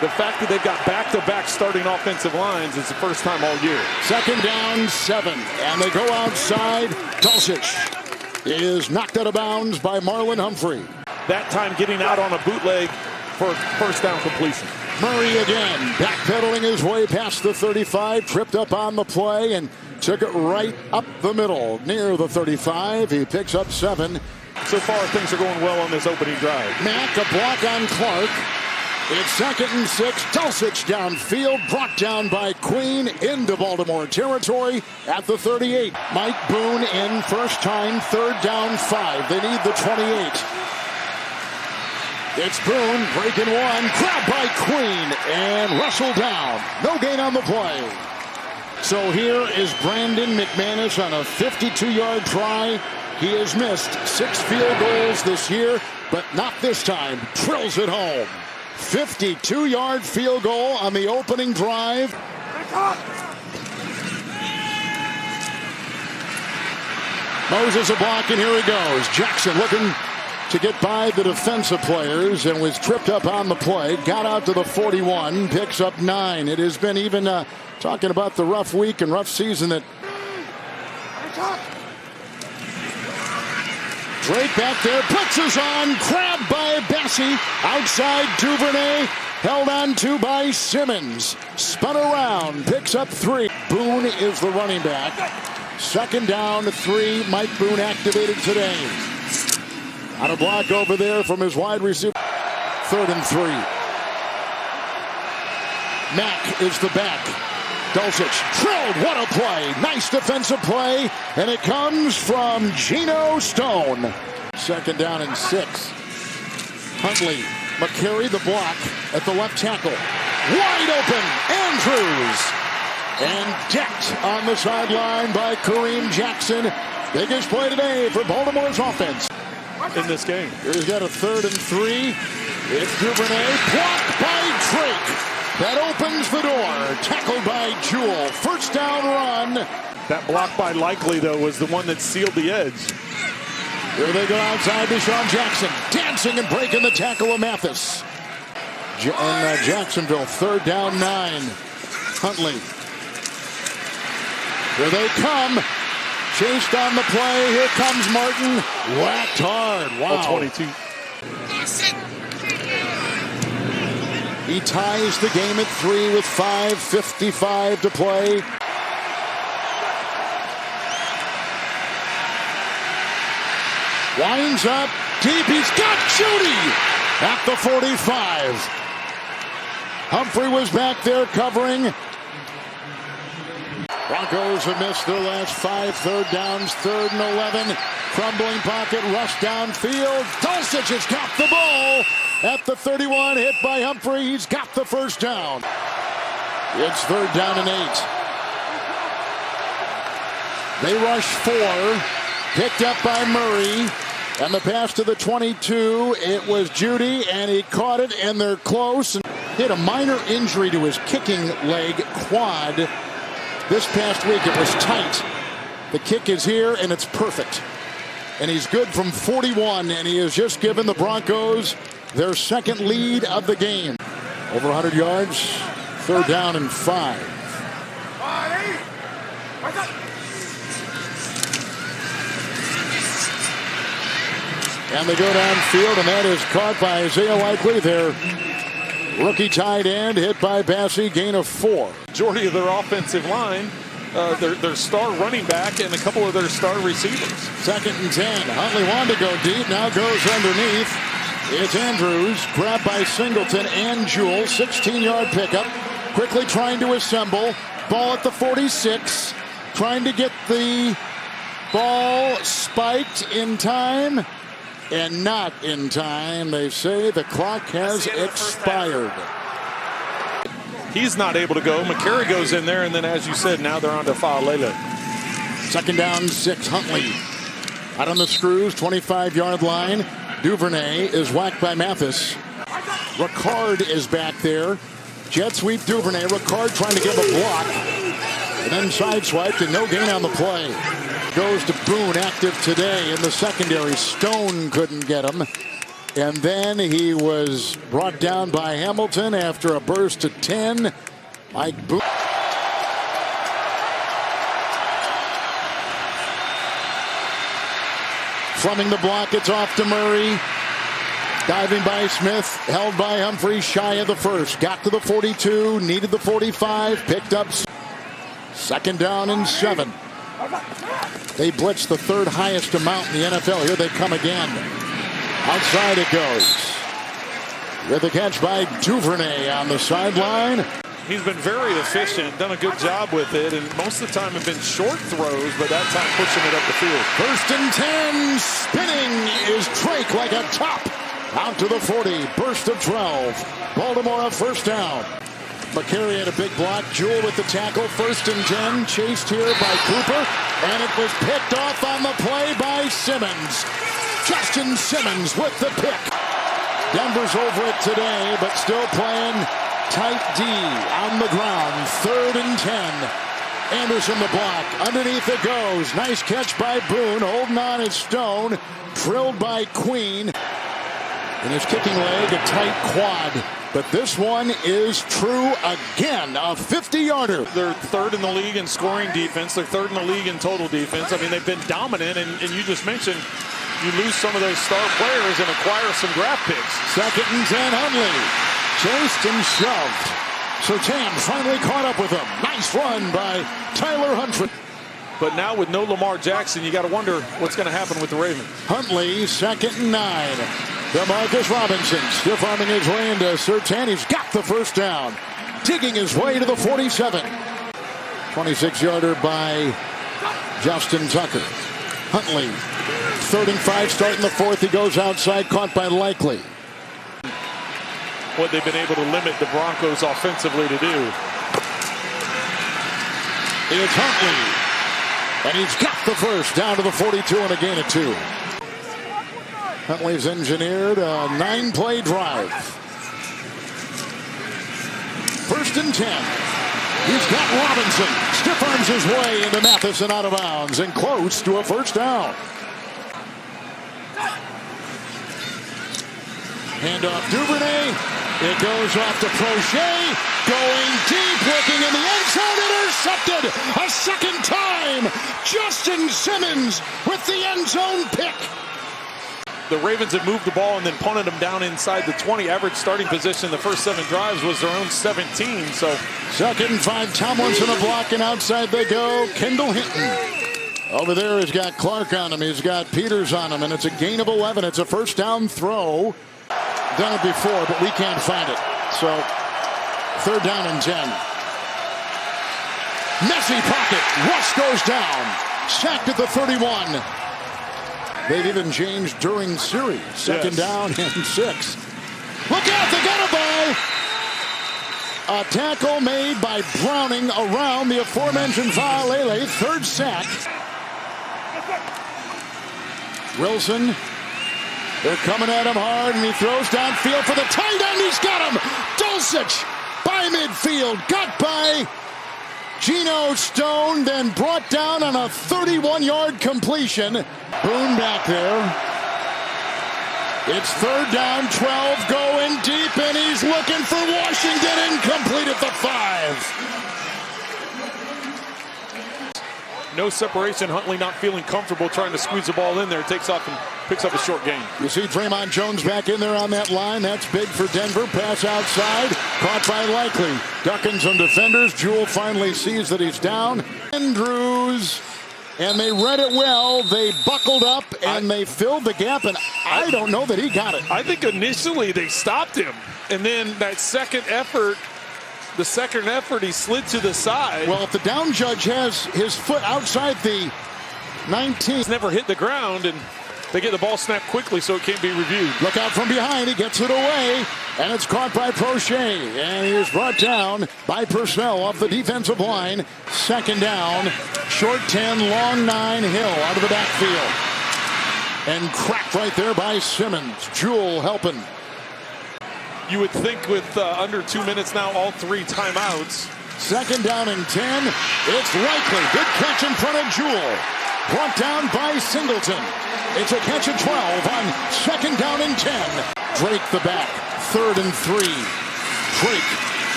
The fact that they've got back-to-back starting offensive lines is the first time all year. Second down, 7. And they go outside. Dulcich is knocked out of bounds by Marlon Humphrey. That time getting out on a bootleg for first down completion. Murray again, backpedaling his way past the 35, tripped up on the play and took it right up the middle near the 35. He picks up 7. So far, things are going well on this opening drive. Mack, a block on Clark. It's 2nd and 6. Dulcich downfield, brought down by Queen into Baltimore territory at the 38. Mike Boone in first time, 3rd down 5. They need the 28. It's Boone breaking one, grabbed by Queen and Russell down. No gain on the play. So here is Brandon McManus on a 52-yard try. He has missed 6 field goals this year, but not this time. Drills it home. 52-yard field goal on the opening drive. Moses a block, and here he goes. Jackson looking to get by the defensive players and was tripped up on the play. Got out to the 41, picks up 9. It has been even talking about the rough week and rough season that Drake back there, blitzes on, grabbed by Bessie, outside Duvernay, held on to by Simmons, spun around, picks up 3. Boone is the running back. 2nd down, 3. Mike Boone activated today. On a block over there from his wide receiver. 3rd and 3. Mack is the back. Dulcich drilled. What a play. Nice defensive play. And it comes from Geno Stone. 2nd down and 6. Huntley. McCary the block at the left tackle. Wide open. Andrews. And decked on the sideline by Kareem Jackson. Biggest play today for Baltimore's offense. In this game. He's got a 3rd and 3. It's Duvernay. Blocked by Drake. That opens the door. Tackled by Jewell. First down run. That block by Likely, though, was the one that sealed the edge. Here they go outside to Sean Jackson. Dancing and breaking the tackle of Mathis. In Jacksonville, 3rd down 9. Huntley. Here they come. Chased on the play. Here comes Martin. Whacked hard. Wow. 22. He ties the game at 3 with 5:55 to play. Winds up deep. He's got Judy at the 45. Humphrey was back there covering. Broncos have missed their last 5 third downs. 3rd and 11. Crumbling pocket. Rush downfield. Dulcich has got the ball at the 31. Hit by Humphrey. He's got the first down. It's 3rd down and 8. They rush 4. Picked up by Murray. And the pass to the 22. It was Judy, and he caught it, and they're close. And he had a minor injury to his kicking leg quad. This past week it was tight. The kick is here, and it's perfect. And he's good from 41, and he has just given the Broncos their 2nd lead of the game. Over 100 yards, 3rd down and 5. And they go downfield, and that is caught by Isaiah Likely, their rookie tight end, hit by Bessie, gain of 4. Majority of their offensive line, their star running back, and a couple of their star receivers. 2nd and 10. Huntley wanted to go deep, now goes underneath. It's Andrews, grabbed by Singleton and Jewell. 16-yard pickup. Quickly trying to assemble. Ball at the 46. Trying to get the ball spiked in time. And not in time. They say the clock has expired. He's not able to go. McCary goes in there, and then, as you said, now they're on to Fa'alele. 2nd down 6. Huntley out on the screws, 25-yard line. Duvernay is whacked by Mathis. Ricard is back there. Jet sweep Duvernay. Ricard trying to give a block. And then sideswiped, and no gain on the play. Goes to Boone, active today in the secondary. Stone couldn't get him. And then he was brought down by Hamilton after a burst of 10. Mike Boone. Fleming the block. It's off to Murray. Diving by Smith. Held by Humphrey. Shy of the first. Got to the 42. Needed the 45. Picked up. Second down and 7. They blitz the third highest amount in the NFL. Here they come again. Outside it goes. With a catch by Duvernay on the sideline. He's been very efficient, done a good job with it, and most of the time have been short throws, but that time pushing it up the field. First and 10. Spinning is Drake like a top. Out to the 40. Burst of 12. Baltimore a first down. McCary had a big block. Jewell with the tackle. First and 10. Chased here by Cooper. And it was picked off on the play by Simmons. Justin Simmons with the pick. Denver's over it today, but still playing tight D on the ground. Third and 10. Anderson the block. Underneath it goes. Nice catch by Boone. Holding on is Stone. Drilled by Queen. In his kicking leg, a tight quad. But this one is true again. A 50-yarder. They're third in the league in scoring defense. They're third in the league in total defense. I mean, they've been dominant, and you just mentioned you lose some of those star players and acquire some draft picks. Second and 10, Hundley. Chased and shoved. Surtain finally caught up with him. Nice run by Tyler Huntley. But now with no Lamar Jackson, you got to wonder what's going to happen with the Ravens. Huntley, second and 9. DeMarcus Robinson stiff-arming his way into Surtain. He's got the first down. Digging his way to the 47. 26-yarder by Justin Tucker. Huntley, 3rd and 5, starting the 4th. He goes outside, caught by Likely. What they've been able to limit the Broncos offensively to do. It's Huntley. And he's got the first down to the 42 and a gain of 2. Huntley's engineered a 9-play drive. First and 10. He's got Robinson. Stiff arms his way into Matheson out of bounds and close to a first down. Handoff Duvernay. It goes off to Prochet. Going deep, looking in the end zone. Intercepted a second time. Justin Simmons with the end zone pick. The Ravens had moved the ball and then punted them down inside the 20. Average starting position in the first 7 drives was their own 17. So second and 5. Tomlinson a block, and outside they go. Kendall Hinton. Over there, he's got Clark on him. He's got Peters on him, and it's a gain of 11. It's a first down throw. Done it before, but we can't find it. So 3rd down and 10. Messy pocket. Rush goes down. Sacked at the 31. They've even changed during series. Second down and 6. Look out, they got a ball. A tackle made by Browning around the aforementioned Valele. 3rd sack. Wilson. They're coming at him hard, and he throws downfield for the tight end. He's got him. Dulcich by midfield. Got by Geno Stone, then brought down on a 31-yard completion. Boone back there. It's 3rd down, 12, going deep, and he's looking for Washington. Incomplete at the 5. no separation. Huntley not feeling comfortable trying to squeeze the ball in there. Takes off and picks up a short gain. You see Draymond Jones back in there on that line. That's big for Denver. Pass outside. Caught by Likely. Ducking some defenders. Jewell finally sees that he's down. Andrews. And they read it well. They buckled up and they filled the gap. And I don't know that he got it. I think initially they stopped him. And then that second effort, he slid to the side. Well, if the down judge has his foot outside the 19. He's never hit the ground, and they get the ball snapped quickly so it can't be reviewed. Look out from behind. He gets it away, and it's caught by Prochet. And he is brought down by Purcell off the defensive line. Second down, short 10, long 9, Hill out of the backfield. And cracked right there by Simmons. Jewell helping. You would think with under 2 minutes now, all 3 timeouts. Second down and 10. It's Likely. Good catch in front of Jewell. Brought down by Singleton. It's a catch of 12 on 2nd down and 10. Drake the back, 3rd and 3. Drake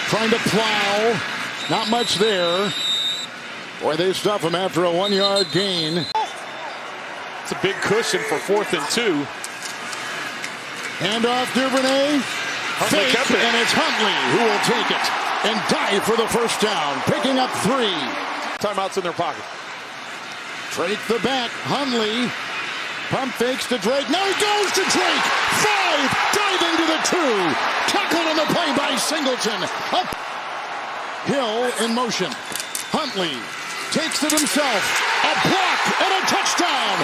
trying to plow. Not much there. Boy, they stuff him after a 1-yard gain. It's a big cushion for 4th and 2. Handoff Duvernay. Fake, and it's Huntley who will take it and dive for the first down, picking up 3. Timeouts in their pocket. Drake the back, Huntley. Pump fakes to Drake. Now he goes to Drake. 5, diving to the 2. Tackled on the play by Singleton. Up. Hill in motion. Huntley takes it himself. A block and a touchdown.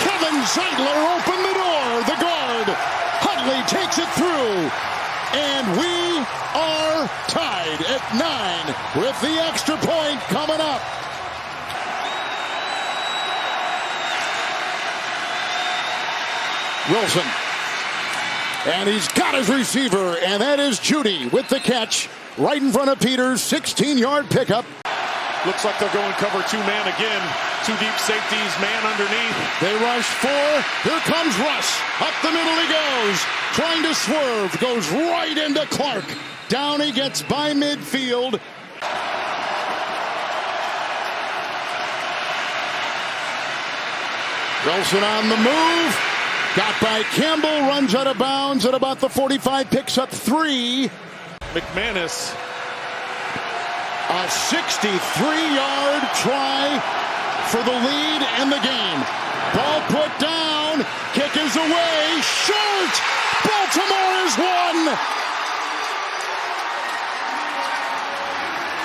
Kevin Zeitler opened the door. The guard. Huntley takes it through. And we are tied at 9 with the extra point coming up. Wilson. And he's got his receiver, and that is Judy with the catch right in front of Peters. 16-yard pickup. Looks like they're going cover 2-man again. 2 deep safeties, man underneath. They rush 4. Here comes Russ. Up the middle he goes. Trying to swerve. Goes right into Clark. Down he gets by midfield. Wilson on the move. Got by Campbell. Runs out of bounds at about the 45. Picks up 3. McManus. A 63-yard try for the lead and the game. Ball put down. Kick is away. Short. Baltimore has won.